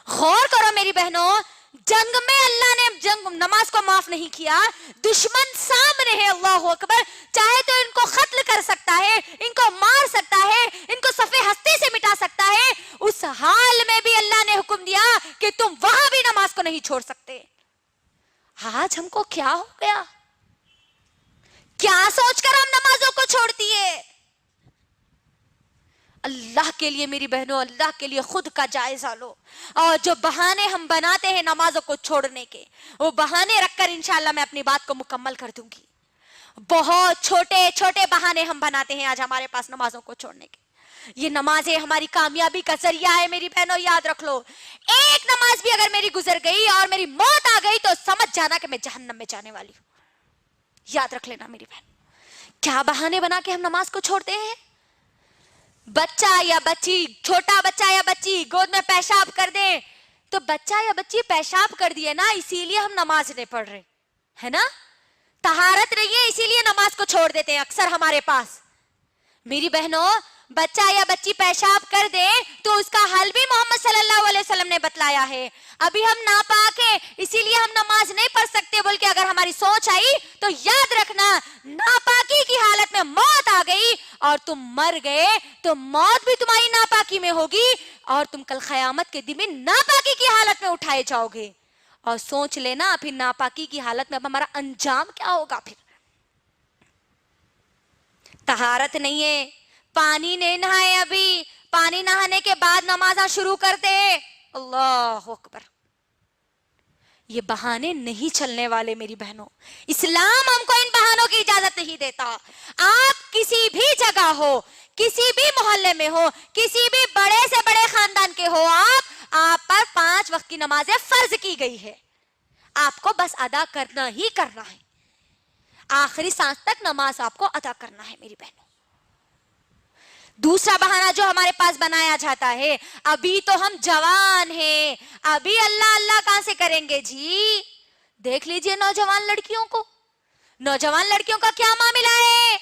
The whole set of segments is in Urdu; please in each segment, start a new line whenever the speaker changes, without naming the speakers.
غور کرو میری بہنوں، جنگ میں اللہ نے نماز کو معاف نہیں کیا، دشمن سامنے ہے، اللہ اکبر، چاہے تو ان کو قتل کر سکتا ہے، ان کو مار سکتا ہے، ان کو صفحے ہستی سے مٹا سکتا ہے، اس حال میں بھی اللہ نے حکم دیا کہ تم وہاں بھی نماز کو نہیں چھوڑ سکتے۔ آج ہم کو کیا ہو گیا؟ کیا سوچ کر ہم نمازوں کو چھوڑ دیے؟ اللہ کے لیے میری بہنوں، اللہ کے لیے خود کا جائزہ لو، اور جو بہانے ہم بناتے ہیں نمازوں کو چھوڑنے کے، وہ بہانے رکھ کر انشاءاللہ میں اپنی بات کو مکمل کر دوں گی۔ بہت چھوٹے چھوٹے بہانے ہم بناتے ہیں آج ہمارے پاس نمازوں کو چھوڑنے کے۔ یہ نمازیں ہماری کامیابی کا ذریعہ ہے میری بہنوں، یاد رکھ لو، ایک نماز بھی اگر میری گزر گئی اور میری موت آ گئی تو سمجھ جانا کہ میں جہنم میں جانے والی ہوں۔ یاد رکھ لینا میری بہن، کیا بہانے بنا کے ہم نماز کو چھوڑتے ہیں؟ بچہ یا بچی، چھوٹا بچہ یا بچی گود میں پیشاب کر دے تو بچہ یا بچی پیشاب کر دیے نا، اسی لیے ہم نماز نہیں پڑھ رہے ہے نا، طہارت نہیں ہے اسی لیے نماز کو چھوڑ دیتے ہیں اکثر ہمارے پاس۔ میری بہنوں، بچہ یا بچی پیشاب کر دے تو اس کا حل بھی محمد صلی اللہ علیہ وسلم نے بتلایا ہے۔ ابھی ہم ناپاک ہیں اسی لیے ہم نماز نہیں پڑھ سکتے بول کے اگر ہماری سوچ آئی تو یاد رکھنا، ناپاکی کی حالت میں موت آ گئی اور تم مر گئے تو موت بھی تمہاری ناپاکی میں ہوگی، اور تم کل قیامت کے دن میں ناپاکی کی حالت میں اٹھائے جاؤ گے۔ اور سوچ لینا پھر ناپاکی کی حالت میں اب ہمارا انجام کیا ہوگا۔ پھر طہارت نہیں ہے، پانی نہیں نہائے، ابھی پانی نہانے کے بعد نمازاں شروع کرتے، اللہ اکبر۔ یہ بہانے نہیں چلنے والے میری بہنوں، اسلام ہم کو ان بہانوں کی اجازت نہیں دیتا۔ آپ کسی بھی جگہ ہو، کسی بھی محلے میں ہو، کسی بھی بڑے سے بڑے خاندان کے ہو، آپ پر 5 وقت کی نمازیں فرض کی گئی ہے، آپ کو بس ادا کرنا ہی کرنا ہے، آخری سانس تک نماز آپ کو ادا کرنا ہے میری بہنوں۔ دوسرا بہانہ جو ہمارے پاس بنایا جاتا ہے، ابھی تو ہم جوان ہیں، ابھی اللہ اللہ کہاں سے کریں گے جی؟ دیکھ لیجئے نوجوان لڑکیوں کو، نوجوان لڑکیوں کا کیا معاملہ ہے،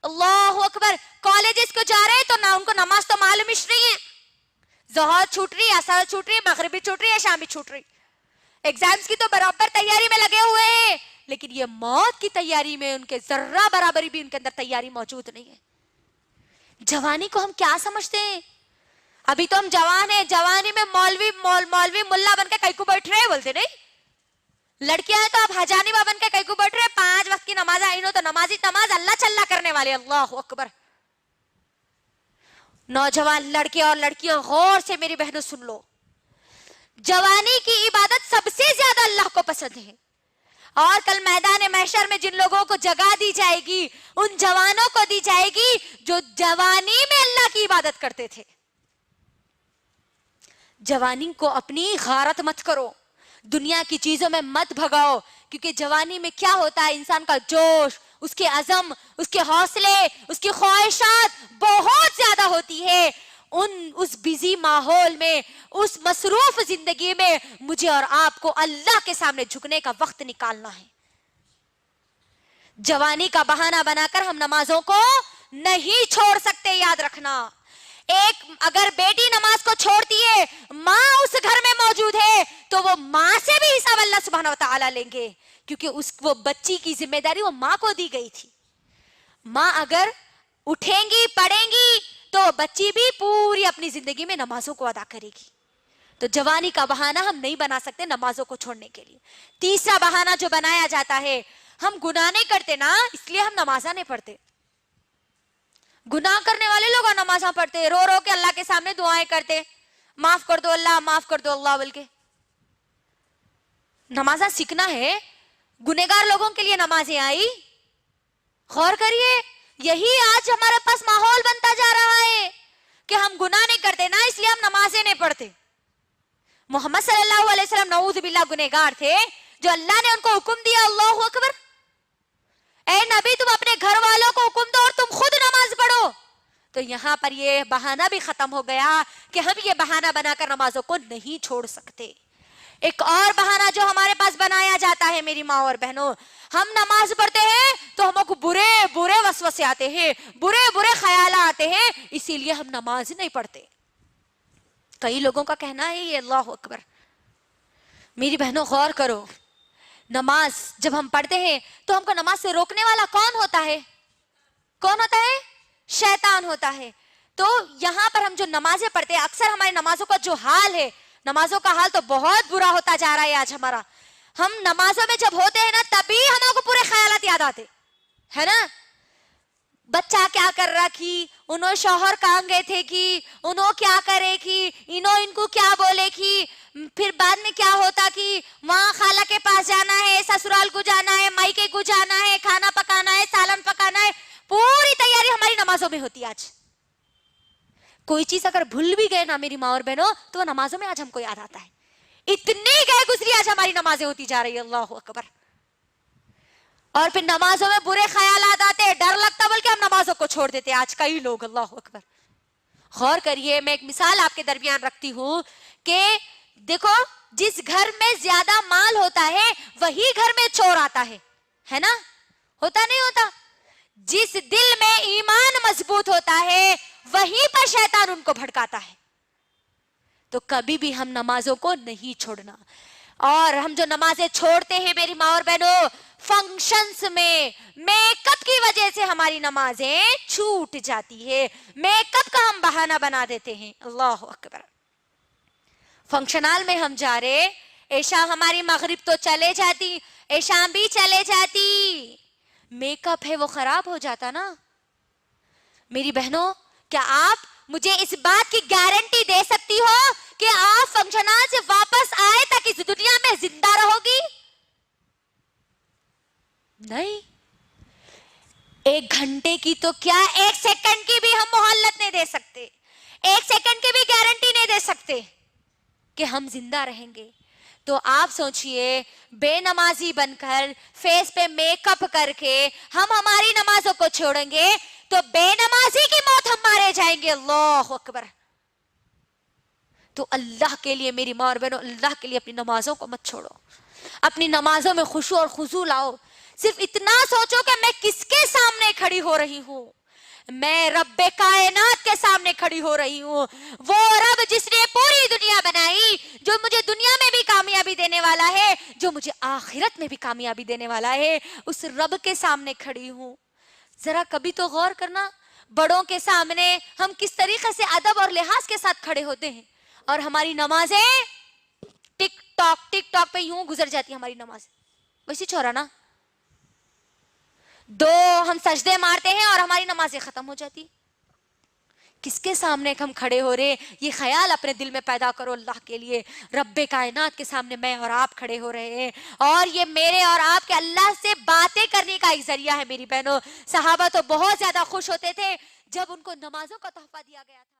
اللہ اکبر، کالجز کو جا رہے تو نہ ان کو نماز تو معلوم ہی نہیں ہے، ظہر چھوٹ رہی، عصر چھوٹ رہی، مغربی چھوٹ رہی ہے، شامی چھوٹ رہی، ایگزامز کی تو برابر تیاری میں لگے ہوئے ہیں، لیکن یہ موت کی تیاری میں ان کے ذرہ برابری بھی ان کے اندر تیاری موجود نہیں ہے۔ جوانی کو ہم کیا سمجھتے ہیں؟ ابھی تو ہم جوان ہیں، جوانی میں مولوی ملا بن کے کئی کو بیٹھ رہے ہیں، بولتے نہیں، لڑکیاں ہیں تو آپ حجانبہ بن کے کئی کو بیٹھ رہے ہیں، 5 وقت کی نماز آئینو تو نماز اللہ چلا کرنے والے، اللہ اکبر۔ نوجوان لڑکے اور لڑکیاں غور سے میری بہنوں سن لو، جوانی کی عبادت سب سے زیادہ اللہ کو پسند ہے، اور کل میدان محشر میں جن لوگوں کو جگہ دی جائے گی ان جوانوں کو دی جائے گی جو جوانی میں اللہ کی عبادت کرتے تھے۔ جوانی کو اپنی غارت مت کرو، دنیا کی چیزوں میں مت بھگاؤ، کیونکہ جوانی میں کیا ہوتا ہے، انسان کا جوش، اس کے عزم، اس کے حوصلے، اس کی خواہشات بہت زیادہ ہوتی ہے۔ اس بیزی ماحول میں، اس مصروف زندگی میں مجھے اور آپ کو اللہ کے سامنے جھکنے کا وقت نکالنا ہے۔ جوانی کا بہانہ بنا کر ہم نمازوں کو نہیں چھوڑ سکتے، یاد رکھنا۔ ایک اگر بیٹی نماز کو چھوڑتی ہے، ماں اس گھر میں موجود ہے تو وہ ماں سے بھی حساب اللہ سبحانہ وتعالی لیں گے، کیونکہ وہ بچی کی ذمہ داری وہ ماں کو دی گئی تھی۔ ماں اگر اٹھیں گی، پڑھیں گی تو بچی بھی پوری اپنی زندگی میں نمازوں کو ادا کرے گی۔ تو جوانی کا بہانہ ہم نہیں بنا سکتے نمازوں کو چھوڑنے کے لیے۔ تیسرا بہانہ جو بنایا جاتا ہے، ہم گناہ نہیں کرتے نا اس لیے ہم نمازاں نہیں پڑھتے۔ گناہ کرنے والے لوگ نمازاں پڑھتے، رو رو کے اللہ کے سامنے دعائیں کرتے، معاف کر دو اللہ، معاف کر دو اللہ بول کے۔ نمازاں سیکھنا ہے، گنہگار لوگوں کے لیے نمازیں آئی، غور کریے، یہی آج ہمارے پاس ماحول بنتا جا رہا ہے کہ ہم گناہ نہیں کرتے نا اس لیے ہم نمازیں نہیں پڑھتے۔ محمد صلی اللہ علیہ وسلم نعوذ باللہ گنہگار تھے، جو اللہ نے ان کو حکم دیا، اللہ اکبر، اے نبی تم اپنے گھر والوں کو حکم دو اور تم خود نماز پڑھو، تو یہاں پر یہ بہانہ بھی ختم ہو گیا کہ ہم یہ بہانہ بنا کر نمازوں کو نہیں چھوڑ سکتے۔ ایک اور بہانہ جو ہمارے پاس بنایا جاتا ہے میری ماں اور بہنوں، ہم نماز پڑھتے ہیں تو ہم کو برے برے وسوسے آتے ہیں، برے برے خیالات آتے ہیں، اسی لیے ہم نماز نہیں پڑھتے۔ کئی لوگوں کا کہنا ہے یہ اللہ اکبر. میری بہنوں غور کرو, نماز جب ہم پڑھتے ہیں تو ہم کو نماز سے روکنے والا کون ہوتا ہے؟ کون ہوتا ہے؟ شیطان ہوتا ہے. تو یہاں پر ہم جو نمازیں پڑھتے ہیں, اکثر ہماری نمازوں کا جو حال ہے, نمازوں کا حال تو بہت برا ہوتا جا رہا ہے آج ہمارا. ہم نمازوں میں جب ہوتے ہیں نا تبھی ہم کو پورے خیالات یاد آتے ہے نا. بچہ کیا کر رہا کی, انہوں شوہر کہاں گئے تھے کی, انہوں کیا کرے کی, انہوں ان کو کیا بولے کی, پھر بعد میں کیا ہوتا کہ وہاں خالہ کے پاس جانا ہے, سسرال کو جانا ہے, مائکے کو جانا ہے, کھانا پکانا ہے, سالن پکانا ہے. پوری تیاری ہماری نمازوں میں ہوتی ہے. آج کوئی چیز اگر بھول بھی گئے نا میری ماں اور بہنوں, تو وہ نمازوں میں آج ہم کو یاد آتا ہے. اتنی گئے گزری آج ہماری نمازیں ہوتی جا رہی ہے. اللہ اکبر. اور پھر نمازوں میں برے خیالات آتے, ڈر لگتا, بلکہ ہم نمازوں کو چھوڑ دیتے آج کئی لوگ. اللہ اکبر. غور کریے, میں ایک مثال آپ کے درمیان رکھتی ہوں کہ دیکھو, جس گھر میں زیادہ مال ہوتا ہے وہی گھر میں چور آتا ہے نا. ہوتا نہیں ہوتا؟ جس دل میں ایمان مضبوط ہوتا ہے وہیں پر شیطان ان کو بھڑکاتا ہے. تو کبھی بھی ہم نمازوں کو نہیں چھوڑنا. اور ہم جو نمازیں چھوڑتے ہیں میری ماں اور بہنوں, فنکشنز میں میک اپ کی وجہ سے ہماری نمازیں چھوٹ جاتی ہے. میک اپ کا ہم بہانہ بنا دیتے ہیں. اللہ اکبر. فنکشن ہال میں ہم جا رہے, عشاء ہماری مغرب تو چلے جاتی, عشاء بھی چلے جاتی, میک اپ ہے وہ خراب ہو جاتا نا. میری بہنوں, کیا آپ مجھے اس بات کی گارنٹی دے سکتی ہو کہ آپ فنکشن ہال سے واپس آئے تک اس دنیا میں زندہ رہو گی؟ نہیں. 1 گھنٹے کی تو کیا, 1 سیکنڈ کی بھی ہم مہلت نہیں دے سکتے, 1 سیکنڈ کی بھی گارنٹی نہیں دے سکتے کہ ہم زندہ رہیں گے. تو آپ سوچئے, بے نمازی بن کر, فیس پہ میک اپ کر کے ہم ہماری نمازوں کو چھوڑیں گے تو بے نمازی کی موت ہم مارے جائیں گے. اللہ اکبر. تو اللہ کے لیے میری ماں اور بہنوں, اللہ کے لیے اپنی نمازوں کو مت چھوڑو. اپنی نمازوں میں خشوع اور خضوع لاؤ. صرف اتنا سوچو کہ میں کس کے سامنے کھڑی ہو رہی ہوں. میں رب کائنات کے سامنے کھڑی ہو رہی ہوں. وہ رب جس نے پوری دنیا بنائی, جو مجھے دنیا میں بھی کامیابی دینے والا ہے, جو مجھے آخرت میں بھی کامیابی دینے والا ہے, اس رب کے سامنے کھڑی ہوں. ذرا کبھی تو غور کرنا, بڑوں کے سامنے ہم کس طریقے سے ادب اور لحاظ کے ساتھ کھڑے ہوتے ہیں, اور ہماری نمازیں ٹک ٹاک پہ یوں گزر جاتی ہماری نماز. ویسی چھوڑا نا, 2 ہم سجدے مارتے ہیں اور ہماری نمازیں ختم ہو جاتی. کس کے سامنے ہم کھڑے ہو رہے, یہ خیال اپنے دل میں پیدا کرو. اللہ کے لیے رب کائنات کے سامنے میں اور آپ کھڑے ہو رہے ہیں, اور یہ میرے اور آپ کے اللہ سے باتیں کرنے کا ایک ذریعہ ہے. میری بہنوں, صحابہ تو بہت زیادہ خوش ہوتے تھے جب ان کو نمازوں کا تحفہ دیا گیا تھا.